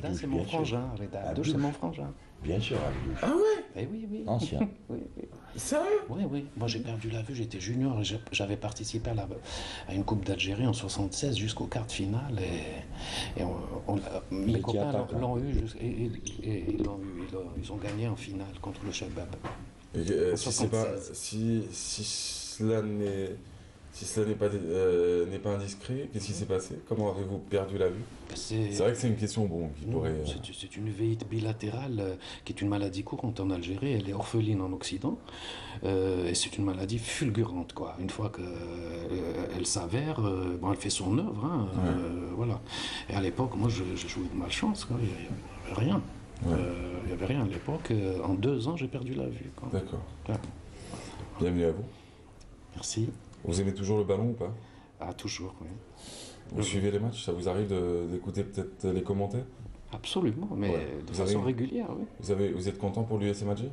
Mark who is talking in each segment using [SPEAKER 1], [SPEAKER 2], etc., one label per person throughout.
[SPEAKER 1] Reda,
[SPEAKER 2] Abdouche,
[SPEAKER 1] c'est mon
[SPEAKER 2] bien sûr.
[SPEAKER 1] frangin. Reda Abdouche,
[SPEAKER 2] Abdouche.
[SPEAKER 1] c'est mon frangin.
[SPEAKER 2] Bien sûr, Abdouche.
[SPEAKER 3] Ah ouais?
[SPEAKER 1] Eh oui, oui.
[SPEAKER 2] Ancien.
[SPEAKER 1] Oui, oui.
[SPEAKER 3] Sérieux?
[SPEAKER 1] Oui, oui. Moi, j'ai perdu la vue, j'étais junior et j'avais participé à une Coupe d'Algérie en 76 jusqu'au quart de finale. Mes
[SPEAKER 2] étiez
[SPEAKER 1] copains
[SPEAKER 2] attaquant.
[SPEAKER 1] l'ont eu, et ils ont gagné en finale contre le Shabab.
[SPEAKER 3] Et,
[SPEAKER 1] En
[SPEAKER 3] si c'est pas,
[SPEAKER 1] 76.
[SPEAKER 3] si cela n'est pas indiscret, qu'est-ce qui s'est passé? Comment avez-vous perdu la vue? C'est vrai que c'est une question bon qui
[SPEAKER 1] Non,
[SPEAKER 3] pourrait.
[SPEAKER 1] c'est une véite bilatérale qui est une maladie courante en Algérie. Elle est orpheline en Occident. Et c'est une maladie fulgurante, quoi. Une fois qu'elle s'avère, bon, elle fait son œuvre. Hein, voilà. Et à l'époque, moi, j'ai joué de malchance. Quoi. Il n'y avait rien.
[SPEAKER 3] Ouais.
[SPEAKER 1] Il n'y avait rien à l'époque. En 2 ans, j'ai perdu la vue. Quoi.
[SPEAKER 3] D'accord.
[SPEAKER 1] Voilà.
[SPEAKER 3] Bienvenue à vous.
[SPEAKER 1] Merci.
[SPEAKER 3] Vous aimez toujours le ballon ou pas?
[SPEAKER 1] Ah, toujours, oui.
[SPEAKER 3] Vous suivez les matchs? Ça vous arrive d'écouter peut-être les commentaires?
[SPEAKER 1] Absolument, mais
[SPEAKER 3] Ouais.
[SPEAKER 1] de
[SPEAKER 3] Vous
[SPEAKER 1] façon
[SPEAKER 3] avez-
[SPEAKER 1] régulière, oui.
[SPEAKER 3] Vous êtes content pour l'USM Alger?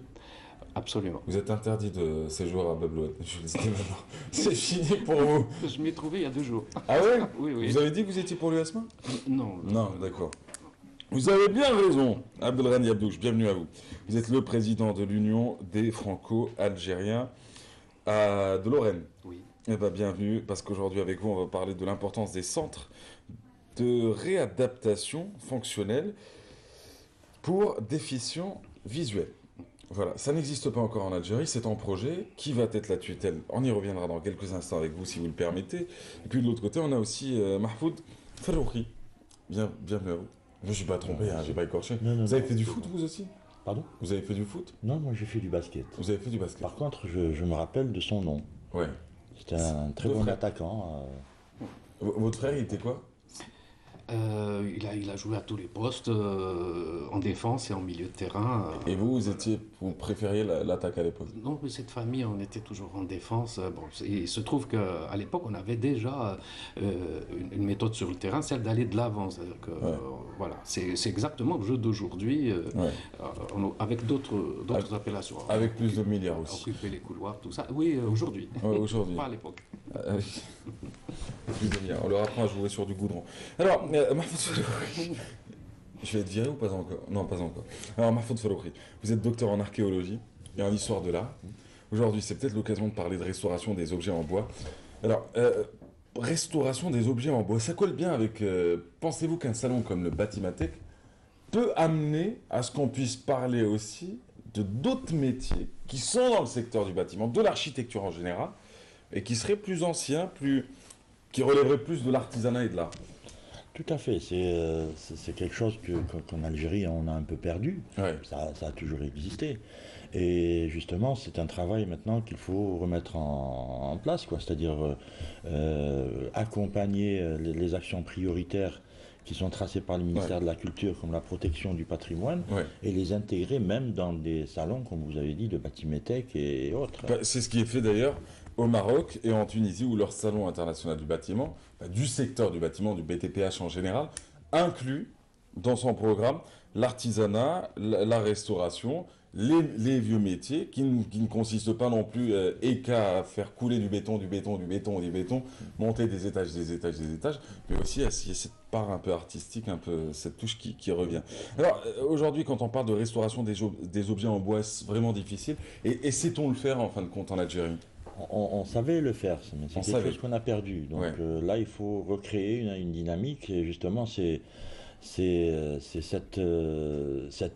[SPEAKER 1] Absolument.
[SPEAKER 3] Vous êtes interdit de séjour à Bablouane. Je le dis maintenant. C'est fini pour vous.
[SPEAKER 1] Je m'y ai trouvé il y a 2 jours.
[SPEAKER 3] Ah ouais?
[SPEAKER 1] Oui, oui.
[SPEAKER 3] Vous avez dit que vous étiez pour l'USM?
[SPEAKER 1] Non.
[SPEAKER 3] Non, d'accord. Vous avez bien raison, Abdelrani Abdouche, bienvenue à vous. Vous êtes le président de l'Union des Franco-Algériens de Lorraine.
[SPEAKER 1] Oui.
[SPEAKER 3] Eh bien, bienvenue, parce qu'aujourd'hui avec vous, on va parler de l'importance des centres de réadaptation fonctionnelle pour déficients visuels. Voilà, ça n'existe pas encore en Algérie, c'est en projet. Qui va être la tutelle? On y reviendra dans quelques instants avec vous, si vous le permettez. Et puis de l'autre côté, on a aussi Mahfoud Faroukhi. Bienvenue à vous. Je ne suis pas trompé, hein, j'ai pas écorché.
[SPEAKER 2] Non, non,
[SPEAKER 3] Vous avez
[SPEAKER 2] non.
[SPEAKER 3] fait du foot, vous aussi?
[SPEAKER 2] Pardon?
[SPEAKER 3] Vous avez fait du foot?
[SPEAKER 2] Non, moi j'ai fait du basket.
[SPEAKER 3] Vous avez fait du basket?
[SPEAKER 2] Par contre, je me rappelle de son nom.
[SPEAKER 3] Ouais.
[SPEAKER 2] C'était un très
[SPEAKER 3] Deux
[SPEAKER 2] bon
[SPEAKER 3] frères.
[SPEAKER 2] attaquant.
[SPEAKER 3] Votre frère, il était quoi?
[SPEAKER 1] Il a joué à tous les postes, en défense et en milieu de terrain.
[SPEAKER 3] Et vous préfériez l'attaque à l'époque?
[SPEAKER 1] Non, mais cette famille, on était toujours en défense. Bon, il se trouve qu'à l'époque, on avait déjà une méthode sur le terrain, celle d'aller de l'avant. C'est-à-dire que, voilà, c'est exactement le jeu d'aujourd'hui, avec d'autres appellations.
[SPEAKER 3] Avec plus de milliards aussi.
[SPEAKER 1] Occuper les couloirs, tout ça. Oui, aujourd'hui.
[SPEAKER 3] Ouais, aujourd'hui.
[SPEAKER 1] Pas à l'époque.
[SPEAKER 3] Plus de milliards. On leur apprend à jouer sur du goudron. Alors, Mahfoud Faroukhi. Je vais être viré ou pas encore? Non, pas encore. Alors, Mahfoud Faroukhi, vous êtes docteur en archéologie et en histoire de l'art. Aujourd'hui, c'est peut-être l'occasion de parler de restauration des objets en bois. Alors, restauration des objets en bois, ça colle bien avec... pensez-vous qu'un salon comme le Batimatek peut amener à ce qu'on puisse parler aussi de d'autres métiers qui sont dans le secteur du bâtiment, de l'architecture en général, et qui seraient plus anciens, qui relèveraient plus de l'artisanat et de l'art?
[SPEAKER 2] Tout à fait, c'est quelque chose qu'en Algérie on a un peu perdu.
[SPEAKER 3] Ouais.
[SPEAKER 2] Ça a toujours existé. Et justement, c'est un travail maintenant qu'il faut remettre en place, quoi. C'est-à-dire accompagner les actions prioritaires qui sont tracées par le ministère de la Culture, comme la protection du patrimoine, et les intégrer même dans des salons, comme vous avez dit, de Batiméthèque et autres.
[SPEAKER 3] C'est ce qui est fait d'ailleurs au Maroc et en Tunisie, où leur salon international du bâtiment, du secteur du bâtiment, du BTPH en général, inclut dans son programme l'artisanat, la restauration, les vieux métiers qui ne consistent pas non plus qu'à faire couler du béton, monter des étages, mais aussi à cette part un peu artistique, un peu cette touche qui revient. Alors aujourd'hui, quand on parle de restauration des objets en bois, c'est vraiment difficile. Et sait-on le faire en fin de compte en Algérie?
[SPEAKER 2] On savait le faire, mais c'est quelque chose qu'on a perdu. Donc là, il faut recréer une dynamique, et justement, c'est cette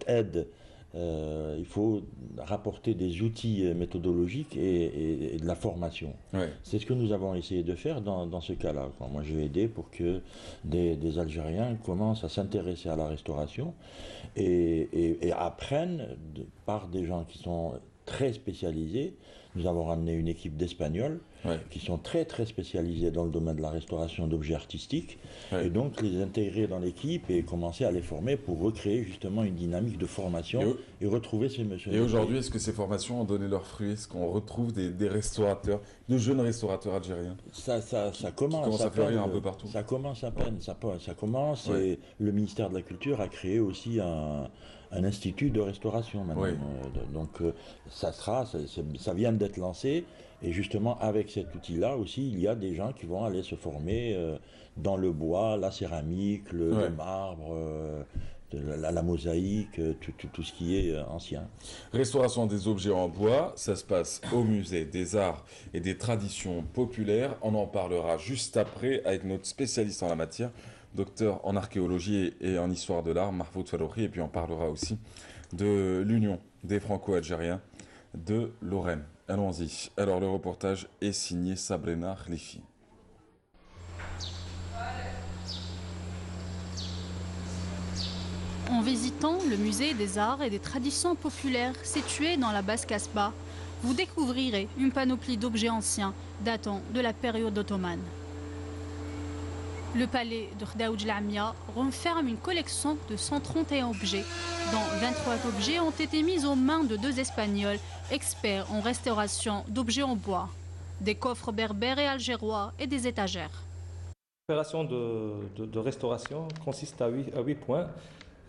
[SPEAKER 2] aide. Il faut rapporter des outils méthodologiques et de la formation. C'est ce que nous avons essayé de faire dans ce cas-là. Moi, j'ai aidé pour que des Algériens commencent à s'intéresser à la restauration et apprennent par des gens qui sont très spécialisés. Nous avons ramené une équipe d'Espagnols qui sont très très spécialisés dans le domaine de la restauration d'objets artistiques, et donc les intégrer dans l'équipe et commencer à les former pour recréer justement une dynamique de formation et retrouver ces messieurs.
[SPEAKER 3] Et aujourd'hui, est-ce que ces formations ont donné leurs fruits? Est-ce qu'on retrouve des restaurateurs, de jeunes restaurateurs algériens?
[SPEAKER 2] Ça commence
[SPEAKER 3] à fleurir un peu partout.
[SPEAKER 2] Ça commence à peine, ça commence, et le ministère de la Culture a créé aussi un institut de restauration maintenant. Donc ça vient d'être lancé, et justement avec cet outil-là aussi, il y a des gens qui vont aller se former dans le bois, la céramique, le marbre, la mosaïque, tout ce qui est ancien.
[SPEAKER 3] Restauration des objets en bois, ça se passe au musée des arts et des traditions populaires. On en parlera juste après avec notre spécialiste en la matière, docteur en archéologie et en histoire de l'art, Mahfoud Faroukhi. Et puis on parlera aussi de l'Union des Franco-Algériens de Lorraine. Allons-y. Alors le reportage est signé Sabrina Khlifi.
[SPEAKER 4] En visitant le musée des arts et des traditions populaires situé dans la Basse-Kasbah, vous découvrirez une panoplie d'objets anciens datant de la période ottomane. Le palais de Khdaouj Lamia renferme une collection de 131 objets, dont 23 objets ont été mis aux mains de 2 Espagnols experts en restauration d'objets en bois, des coffres berbères et algérois et des étagères.
[SPEAKER 5] L'opération de restauration consiste à 8 points,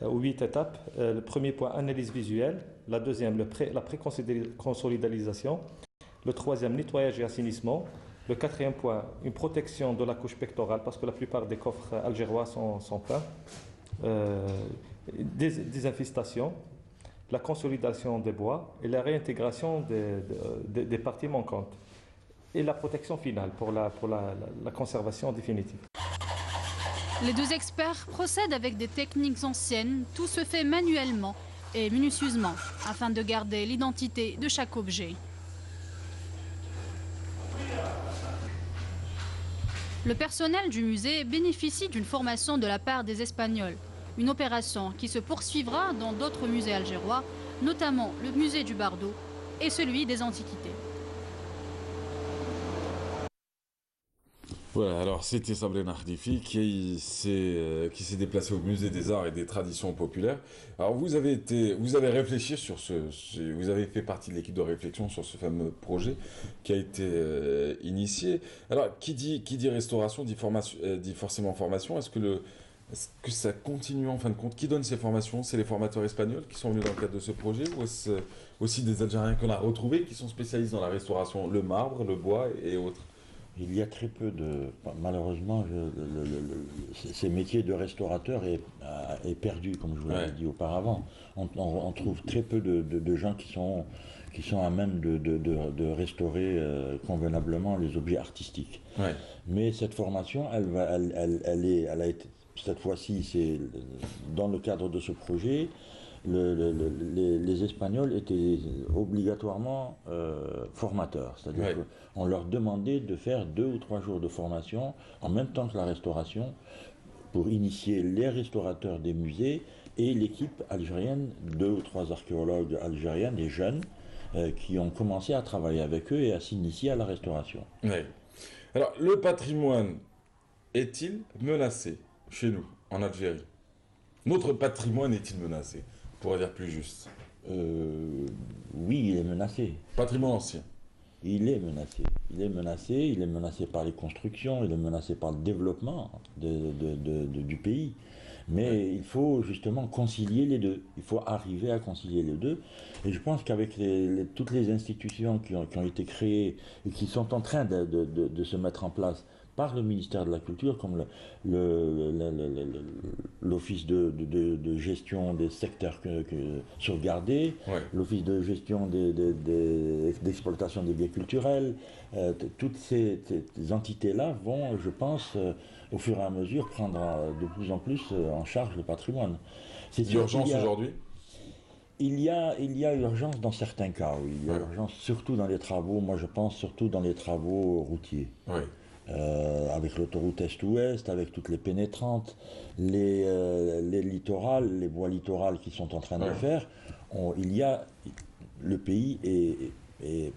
[SPEAKER 5] ou 8 étapes. Le premier point, analyse visuelle. La deuxième, la pré-consolidalisation. Le troisième, nettoyage et assainissement. Le quatrième point, une protection de la couche pectorale, parce que la plupart des coffres algérois sont peints. Désinfestation, la consolidation des bois et la réintégration des parties manquantes. Et la protection finale pour la conservation définitive.
[SPEAKER 4] Les 2 experts procèdent avec des techniques anciennes. Tout se fait manuellement et minutieusement afin de garder l'identité de chaque objet. Le personnel du musée bénéficie d'une formation de la part des Espagnols. Une opération qui se poursuivra dans d'autres musées algérois, notamment le musée du Bardo et celui des Antiquités.
[SPEAKER 3] Voilà, alors c'était Sabrina Khlifi qui s'est déplacée au musée des arts et des traditions populaires. Alors vous avez réfléchi sur vous avez fait partie de l'équipe de réflexion sur ce fameux projet qui a été initié. Alors qui dit restauration dit forcément formation. Est-ce que ça continue en fin de compte? Qui donne ces formations? C'est les formateurs espagnols qui sont venus dans le cadre de ce projet, ou est-ce aussi des Algériens qu'on a retrouvés qui sont spécialistes dans la restauration, le marbre, le bois et autres?
[SPEAKER 2] Il y a très peu malheureusement, ce métier de restaurateur est perdu, comme je vous l'avais dit auparavant. On trouve très peu de gens qui sont à même de restaurer convenablement les objets artistiques.
[SPEAKER 3] Ouais.
[SPEAKER 2] Mais cette formation, elle a été, cette fois-ci, c'est dans le cadre de ce projet. Les Espagnols étaient obligatoirement formateurs, c'est-à-dire qu'on leur demandait de faire 2 ou 3 jours de formation en même temps que la restauration pour initier les restaurateurs des musées et l'équipe algérienne, 2 ou 3 archéologues algériens, des jeunes, qui ont commencé à travailler avec eux et à s'initier à la restauration.
[SPEAKER 3] Oui. Alors, le patrimoine est-il menacé chez nous, en Algérie? Notre patrimoine est-il menacé? Pour dire plus juste.
[SPEAKER 2] Oui, il est menacé.
[SPEAKER 3] Patrimoine ancien.
[SPEAKER 2] Il est menacé. Il est menacé par les constructions, il est menacé par le développement du pays. Mais il faut justement concilier les deux. Il faut arriver à concilier les deux. Et je pense qu'avec toutes les institutions qui ont été créées et qui sont en train de se mettre en place par le ministère de la Culture, comme l'Office de gestion des secteurs sauvegardés, l'Office de gestion d'exploitation des biens culturels, toutes ces entités-là vont, je pense, au fur et à mesure, prendre de plus en plus en charge le patrimoine.
[SPEAKER 3] C'est urgence aujourd'hui?
[SPEAKER 2] Il y a urgence dans certains cas, oui. Il y a urgence surtout dans les travaux, moi je pense surtout dans les travaux routiers.
[SPEAKER 3] Oui.
[SPEAKER 2] Avec l'autoroute Est-Ouest, avec toutes les pénétrantes, les littorales, les voies littorales qui sont en train de faire, le pays est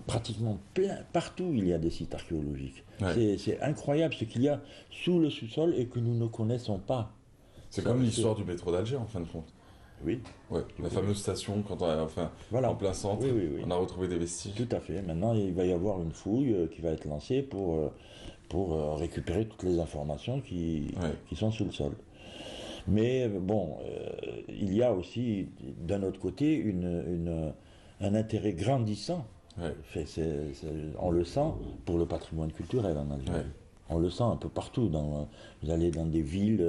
[SPEAKER 2] pratiquement plein, partout il y a des sites archéologiques. C'est incroyable ce qu'il y a sous le sous-sol et que nous ne connaissons pas.
[SPEAKER 3] C'est comme l'histoire du métro d'Alger en fin de compte.
[SPEAKER 2] Oui.
[SPEAKER 3] Ouais, la fameuse station, en plein centre, on a retrouvé des vestiges.
[SPEAKER 2] Tout à fait. Maintenant, il va y avoir une fouille qui va être lancée pour récupérer toutes les informations qui sont sous le sol. Mais bon, il y a aussi, d'un autre côté, un intérêt grandissant, on le sent, pour le patrimoine culturel en Algérie. On le sent un peu partout. Vous allez dans des villes,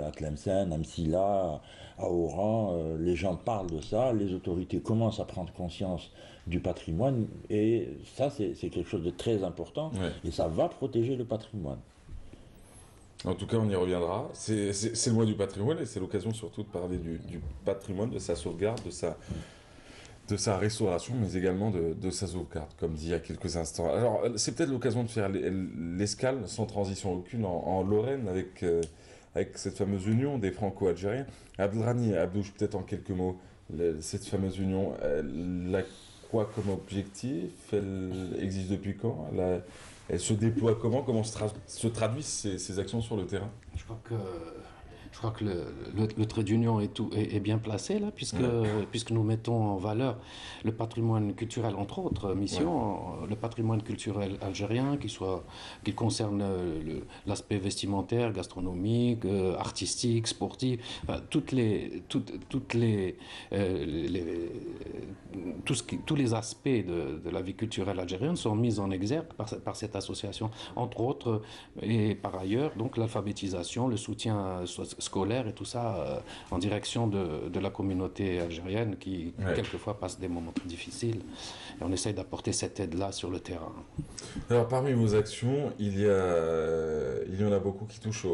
[SPEAKER 2] à Tlemcen, à Msila, à Oran, les gens parlent de ça, les autorités commencent à prendre conscience du patrimoine, et ça, c'est quelque chose de très important, et ça va protéger le patrimoine.
[SPEAKER 3] En tout cas, on y reviendra. C'est le mois du patrimoine, et c'est l'occasion surtout de parler du patrimoine, de sa sauvegarde, de sa restauration, mais également de sa sauvegarde, comme dit il y a quelques instants. Alors, c'est peut-être l'occasion de faire l'escale, sans transition aucune, en Lorraine, avec cette fameuse union des Franco-Algériens. Abdelrani Abdouche, peut-être en quelques mots, cette fameuse union, elle a quoi comme objectif? Elle existe depuis quand? Elle se déploie comment? Comment se traduisent ces actions sur le terrain?
[SPEAKER 1] Je crois que le trait d'union est bien placé là, puisque nous mettons en valeur le patrimoine culturel, entre autres missions, le patrimoine culturel algérien, qui concerne l'aspect vestimentaire, gastronomique, artistique, sportif, enfin, tous les aspects de la vie culturelle algérienne sont mis en exergue par cette association, entre autres, et par ailleurs, donc l'alphabétisation, le soutien scolaire et tout ça en direction de la communauté algérienne qui quelquefois passe des moments très difficiles, et on essaye d'apporter cette aide-là sur le terrain.
[SPEAKER 3] Alors parmi vos actions, il y en a beaucoup qui touchent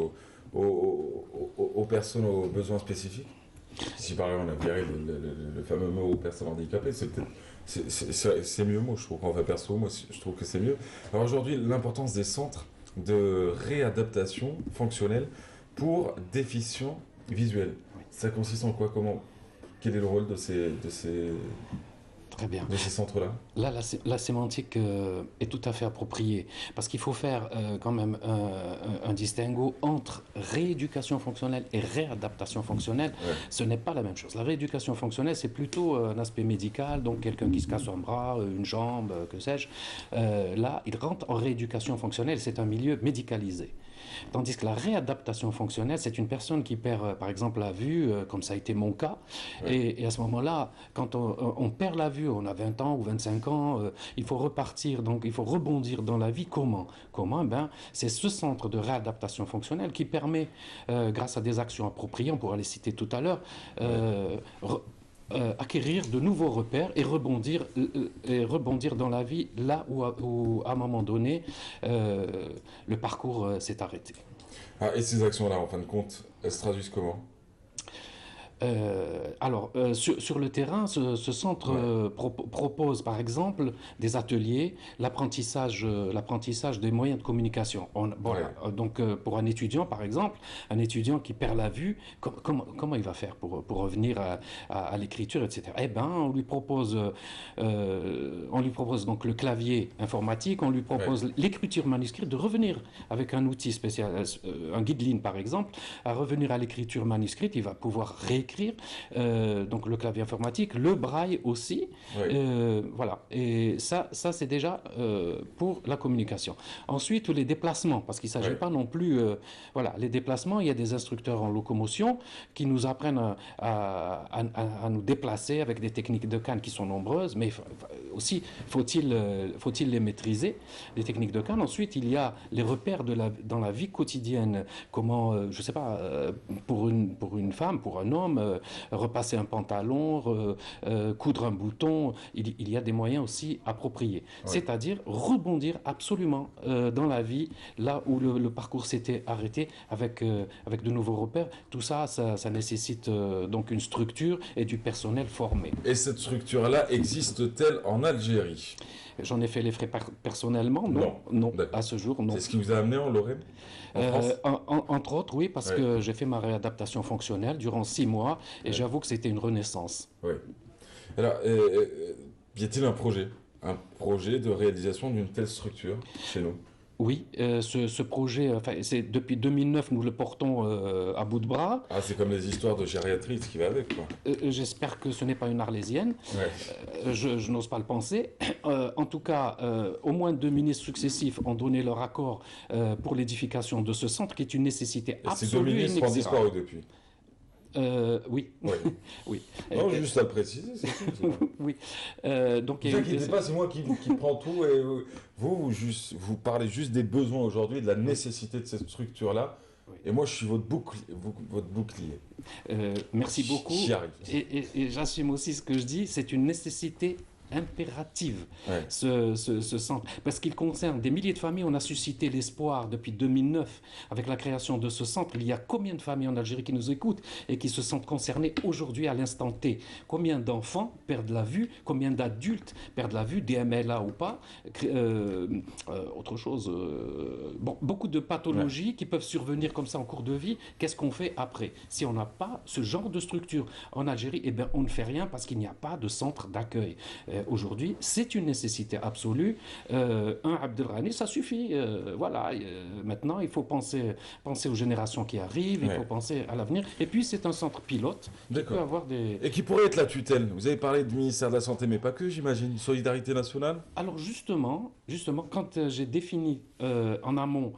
[SPEAKER 3] aux personnes aux besoins spécifiques. Si par exemple on a viré le fameux mot aux personnes handicapées, c'est mieux, moi je trouve, enfin perso, moi je trouve que c'est mieux. Alors aujourd'hui, l'importance des centres de réadaptation fonctionnelle pour déficients visuels. Ça consiste en quoi? Quel est le rôle de ces
[SPEAKER 1] Très bien.
[SPEAKER 3] De ces centres-là?
[SPEAKER 1] Là, la sémantique est tout à fait appropriée, parce qu'il faut faire quand même un distinguo entre rééducation fonctionnelle et réadaptation fonctionnelle. Ce n'est pas la même chose. La rééducation fonctionnelle, c'est plutôt un aspect médical, donc quelqu'un qui se casse un bras, une jambe, que sais-je. Là, il rentre en rééducation fonctionnelle, c'est un milieu médicalisé. Tandis que la réadaptation fonctionnelle, c'est une personne qui perd, par exemple, la vue, comme ça a été mon cas. Et à ce moment-là, quand on perd la vue, on a 20 ans ou 25 ans, il faut repartir, donc il faut rebondir dans la vie. Comment? C'est ce centre de réadaptation fonctionnelle qui permet, grâce à des actions appropriées, on pourra les citer tout à l'heure, acquérir de nouveaux repères et rebondir dans la vie là où à un moment donné, le parcours s'est arrêté.
[SPEAKER 3] Et ces actions-là, en fin de compte, elles se traduisent comment?
[SPEAKER 1] Sur le terrain, ce centre propose par exemple des ateliers, l'apprentissage des moyens de communication. Donc pour un étudiant par exemple, un étudiant qui perd la vue, comment il va faire pour revenir à l'écriture, etc. Eh ben, on lui propose donc le clavier informatique, on lui propose l'écriture manuscrite, de revenir avec un outil spécial, un guideline par exemple, à revenir à l'écriture manuscrite. Il va pouvoir réécrire, donc le clavier informatique, le braille aussi, voilà. Et ça c'est déjà pour la communication. Ensuite, les déplacements, parce qu'il ne s'agit pas non plus, les déplacements, il y a des instructeurs en locomotion qui nous apprennent à nous déplacer avec des techniques de canne qui sont nombreuses, mais aussi faut-il les maîtriser, les techniques de canne. Ensuite, il y a les repères dans la vie quotidienne, comment, je sais pas, pour une femme, pour un homme, repasser un pantalon, coudre un bouton, il y a des moyens aussi appropriés. C'est-à-dire rebondir absolument dans la vie, là où le parcours s'était arrêté, avec de nouveaux repères. Tout ça, ça nécessite donc une structure et du personnel formé.
[SPEAKER 3] Et cette structure-là existe-t-elle en Algérie?
[SPEAKER 1] J'en ai fait les frais personnellement, non, à ce jour, non.
[SPEAKER 3] C'est ce qui vous a amené en Lorraine?
[SPEAKER 1] Entre autres, oui, parce que j'ai fait ma réadaptation fonctionnelle durant 6 mois, et j'avoue que c'était une renaissance.
[SPEAKER 3] Oui. Alors, y a-t-il un projet de réalisation d'une telle structure chez nous?
[SPEAKER 1] Oui, ce projet, depuis 2009, nous le portons à bout de bras.
[SPEAKER 3] Ah, c'est comme les histoires de gériatrie, ce qui va avec, quoi.
[SPEAKER 1] J'espère que ce n'est pas une arlésienne. Je n'ose pas le penser. En tout cas, au moins 2 ministres successifs ont donné leur accord pour l'édification de ce centre, qui est une nécessité absolue.
[SPEAKER 3] Ces 2 ministres ont disparu depuis.
[SPEAKER 1] Oui.
[SPEAKER 3] Oui.
[SPEAKER 1] Oui.
[SPEAKER 3] Non, juste à le préciser, c'est tout.
[SPEAKER 1] Oui. Donc,
[SPEAKER 3] Ne vous inquiétez pas, c'est moi qui prends tout et vous parlez juste des besoins aujourd'hui, de la nécessité de cette structure-là.
[SPEAKER 1] Oui.
[SPEAKER 3] Et moi, je suis votre bouclier.
[SPEAKER 1] Merci beaucoup.
[SPEAKER 3] J'y arrive.
[SPEAKER 1] Et j'assume aussi ce que je dis, c'est une nécessité impérative,
[SPEAKER 3] Ouais.
[SPEAKER 1] ce centre, parce qu'il concerne des milliers de familles. On a suscité l'espoir depuis 2009 avec la création de ce centre. Il y a combien de familles en Algérie qui nous écoutent et qui se sentent concernées aujourd'hui à l'instant T? Combien d'enfants perdent la vue? Combien d'adultes perdent la vue, DMLA ou pas? Autre chose, bon, beaucoup de pathologies qui peuvent survenir comme ça en cours de vie. Qu'est-ce qu'on fait après? Si on n'a pas ce genre de structure en Algérie, eh bien, on ne fait rien parce qu'il n'y a pas de centre d'accueil. Aujourd'hui, c'est une nécessité absolue. Un Abdelghani, ça suffit. Voilà. Maintenant, il faut penser aux générations qui arrivent, il faut penser à l'avenir. Et puis, c'est un centre pilote qui peut avoir des...
[SPEAKER 3] Et qui pourrait être la tutelle. Vous avez parlé du ministère de la Santé, mais pas que, j'imagine. Solidarité nationale.
[SPEAKER 1] Alors, justement quand j'ai défini en amont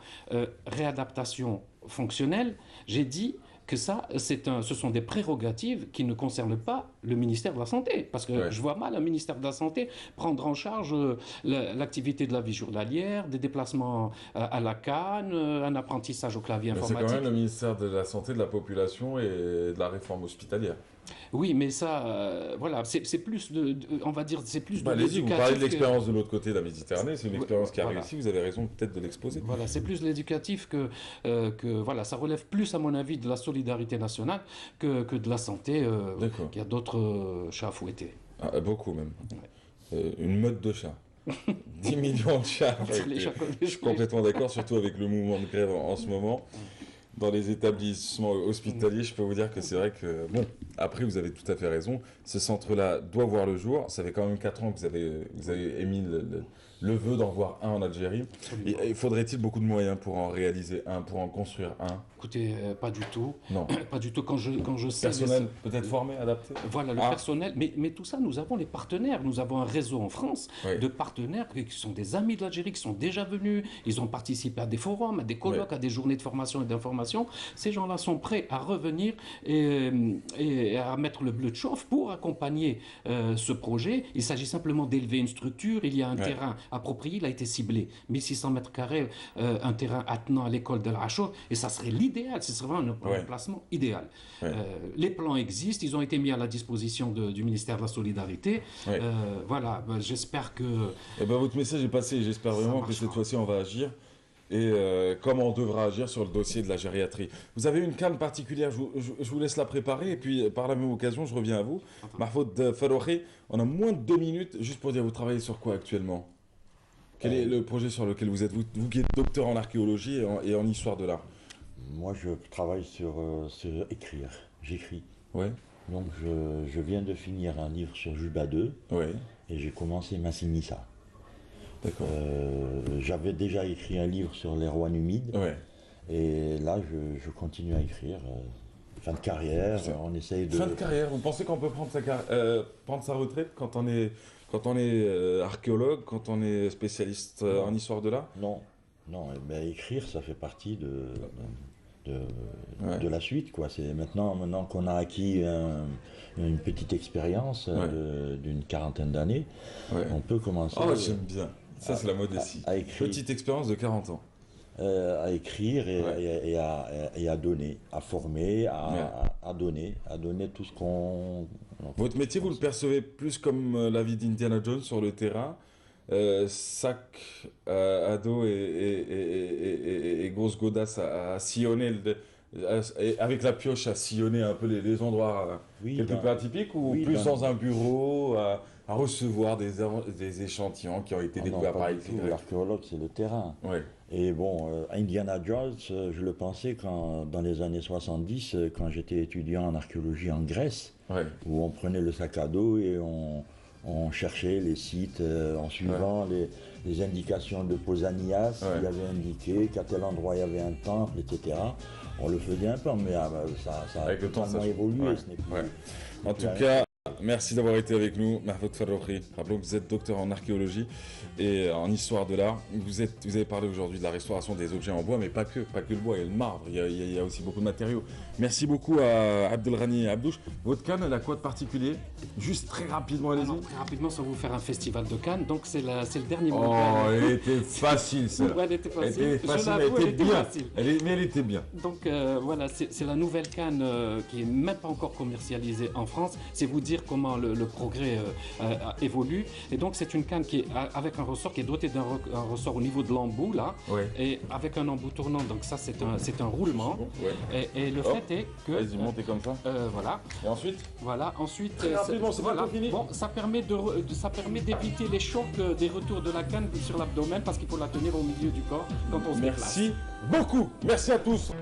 [SPEAKER 1] réadaptation fonctionnelle, j'ai dit que ce sont des prérogatives qui ne concernent pas le ministère de la Santé. Parce que je vois mal un ministère de la Santé prendre en charge l'activité de la vie journalière, des déplacements à la canne, un apprentissage au clavier informatique.
[SPEAKER 3] C'est quand même le ministère de la Santé, de la Population et de la Réforme hospitalière.
[SPEAKER 1] Oui, mais ça, voilà, c'est plus on va dire, c'est plus de
[SPEAKER 3] l'éducatif. Vous parlez de l'expérience
[SPEAKER 1] que...
[SPEAKER 3] de l'autre côté de la Méditerranée, c'est une expérience qui a réussi, vous avez raison peut-être de l'exposer.
[SPEAKER 1] Voilà, c'est plus l'éducatif que voilà, ça relève plus à mon avis de la solidarité nationale que de la santé, qui a d'autres chats à fouetter.
[SPEAKER 3] Ah, beaucoup même. Ouais. Une meute de chats. 10 millions de chats. Je suis complètement d'accord, surtout avec le mouvement de grève en ce moment. Dans les établissements hospitaliers, je peux vous dire que c'est vrai que, bon, après vous avez tout à fait raison, ce centre-là doit voir le jour. Ça fait quand même 4 ans que vous avez émis le vœu d'en voir un en Algérie. Et faudrait-il beaucoup de moyens pour en réaliser un, pour en construire un?
[SPEAKER 1] Écoutez, pas du tout.
[SPEAKER 3] Non.
[SPEAKER 1] Pas du tout. Quand je sais...
[SPEAKER 3] Personnel peut-être formé, adapté?
[SPEAKER 1] Voilà, le personnel. Mais tout ça, nous avons les partenaires. Nous avons un réseau en France de partenaires qui sont des amis de l'Algérie, qui sont déjà venus. Ils ont participé à des forums, à des colloques, à des journées de formation et d'information. Ces gens-là sont prêts à revenir et à mettre le bleu de chauffe pour accompagner ce projet. Il s'agit simplement d'élever une structure. Il y a un terrain approprié, il a été ciblé. 1600 mètres carrés, un terrain attenant à l'école de l'Achour. Et ça serait l'idéal, ce serait vraiment un emplacement idéal. Les plans existent, ils ont été mis à la disposition du ministère de la Solidarité. Voilà, j'espère que...
[SPEAKER 3] Eh ben, votre message est passé, j'espère vraiment que cette fois-ci on va agir. Et comment on devra agir sur le dossier de la gériatrie. Vous avez une canne particulière, je vous laisse la préparer, et puis par la même occasion, je reviens à vous. Mahfoud Faroukhi, on a moins de 2 minutes, juste pour dire, vous travaillez sur quoi actuellement? Quel est le projet sur lequel vous êtes, vous qui êtes docteur en archéologie et en histoire de l'art?
[SPEAKER 2] Moi, je travaille sur écrire, j'écris.
[SPEAKER 3] Ouais.
[SPEAKER 2] Donc, je viens de finir un livre sur Juba II, et j'ai commencé Massinissa.
[SPEAKER 3] D'accord.
[SPEAKER 2] J'avais déjà écrit un livre sur les rois numides, et là, je continue à écrire. Fin de carrière, on essaye de...
[SPEAKER 3] Fin de carrière, vous pensez qu'on peut prendre sa retraite quand on est archéologue, quand on est spécialiste en histoire de l'art?
[SPEAKER 2] Non, mais écrire, ça fait partie de la suite, quoi. C'est maintenant qu'on a acquis une petite expérience d'une quarantaine d'années, on peut commencer...
[SPEAKER 3] Oh, j'aime bien. Ça, c'est la modestie.
[SPEAKER 2] À écrire.
[SPEAKER 3] Petite expérience de 40 ans.
[SPEAKER 2] À écrire et à donner, à former, à donner tout ce qu'on...
[SPEAKER 3] Votre métier, vous le percevez plus comme la vie d'Indiana Jones sur le terrain, sac à dos et grosse godasse à sillonner, avec la pioche à sillonner un peu les endroits quelque peu atypiques, ou plus dans un bureau à recevoir des échantillons qui ont été découverts par écrit.
[SPEAKER 2] L'archéologue, c'est le terrain. Et bon, Indiana Jones, je le pensais dans les années 70, quand j'étais étudiant en archéologie en Grèce, où on prenait le sac à dos et on cherchait les sites en suivant les indications de Pausanias, il avait indiqué qu'à tel endroit il y avait un temple, etc. On le faisait un peu, mais ça a totalement évolué. Ce n'est plus,
[SPEAKER 3] en tout cas, merci d'avoir été avec nous, Mahfoud Farroukhi. Rappelons que vous êtes docteur en archéologie et en histoire de l'art. Vous avez parlé aujourd'hui de la restauration des objets en bois, mais pas que le bois, il y a le marbre, il y a aussi beaucoup de matériaux. Merci beaucoup à Abdelghani Abdouche. Votre canne, elle a quoi de particulier? Juste très rapidement, allez-y.
[SPEAKER 1] Très rapidement, ça va vous faire un festival de Cannes, donc c'est le dernier
[SPEAKER 3] Oh,
[SPEAKER 1] mondial.
[SPEAKER 3] elle était facile, ça.
[SPEAKER 1] Ouais, elle était facile.
[SPEAKER 3] Elle était bien. Mais elle était bien.
[SPEAKER 1] Donc voilà, c'est la nouvelle canne qui n'est même pas encore commercialisée en France. C'est vous dire comment le progrès évolue. Et donc c'est une canne qui est avec un ressort qui est doté d'un ressort au niveau de l'embout là,
[SPEAKER 3] Ouais.
[SPEAKER 1] et avec un embout tournant. Donc ça c'est un roulement.
[SPEAKER 3] Ouais.
[SPEAKER 1] Et le
[SPEAKER 3] Hop.
[SPEAKER 1] fait est que
[SPEAKER 3] Vas-y, montez comme ça.
[SPEAKER 1] voilà.
[SPEAKER 3] Et ensuite?
[SPEAKER 1] Voilà, ensuite,
[SPEAKER 3] Très rapidement, c'est
[SPEAKER 1] voilà.
[SPEAKER 3] bientôt fini.
[SPEAKER 1] Bon, ça permet d'éviter les chocs des retours de la canne sur l'abdomen parce qu'il faut la tenir au milieu du corps quand on se déplace.
[SPEAKER 3] Merci beaucoup. Merci à tous.